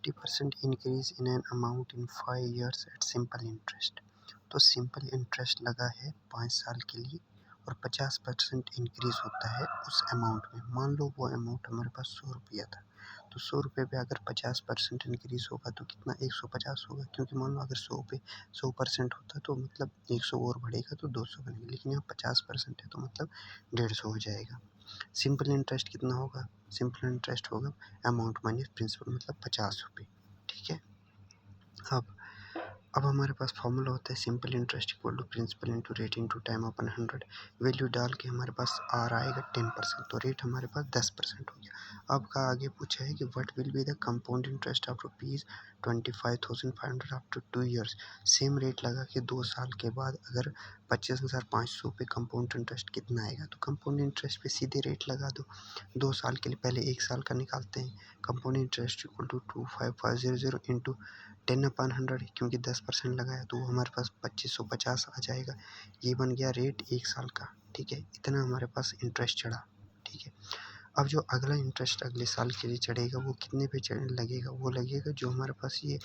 50% increase in an amount in 5 years at simple interest. तो simple interest लगा है 5 साल के लिए और 50% इंक्रीज होता है उस अमाउंट में। मान लो वो अमाउंट हमारे पास 100 रुपया था, तो 100 रुपये पे अगर 50% इंक्रीज होगा तो कितना 150 होगा, क्योंकि मान लो अगर 100 पे 100% होता तो मतलब 100 और बढ़ेगा तो 200 बनेगा, लेकिन यहाँ 50% है तो मतलब 150 हो जाएगा। सिंपल इंटरेस्ट कितना होगा? सिंपल इंटरेस्ट होगा अमाउंट माइनस प्रिंसिपल, मतलब 50 रुपये। ठीक है। अब हमारे पास फॉर्मूला होता है simple interest equal to principal into rate into time upon 100। Value डाल के हमारे पास आर आएगा 10%, तो रेट हमारे पास 10% हो गया। अब का आगे पूछा है कि what will be the compound interest of ₹25,500 after 2 years। Same rate लगा के 2 साल के बाद अगर 25,500 पे कंपाउंड इंटरेस्ट कितना आएगा, तो कंपाउंड इंटरेस्ट पे सीधे रेट लगा दो। 2 साल के लिए पहले 1 साल का निकालते हैं। Compound interest equal to 25500 into 10/100, क्योंकि 10% लगाया तो वो हमारे पास 2550 आ जाएगा। ये बन गया रेट 1 साल का। ठीक है, इतना हमारे पास इंटरेस्ट चढ़ा। ठीक है। अब जो अगला इंटरेस्ट अगले साल के लिए चढ़ेगा वो कितने पे लगेगा? वो लगेगा जो हमारे पास ये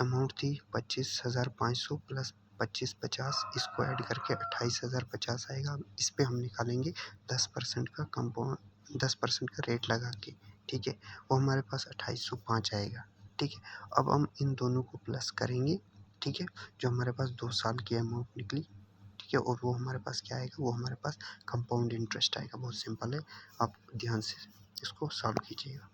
अमाउंट थी 25,500 प्लस 2550, इसको ऐड करके 28,050 आएगा। अब इस पे हम निकालेंगे 10% का कंपाउंड, 10% का रेट लगा के। ठीक है, वो हमारे पास 2805 आएगा। ठीक है, अब हम इन दोनों को प्लस करेंगे। ठीक है, जो हमारे पास 2 साल की अमाउंट निकली। ठीक है, और वो हमारे पास क्या आएगा? वो हमारे पास कंपाउंड इंटरेस्ट आएगा। बहुत सिंपल है, आप ध्यान से इसको सॉल्व कीजिएगा।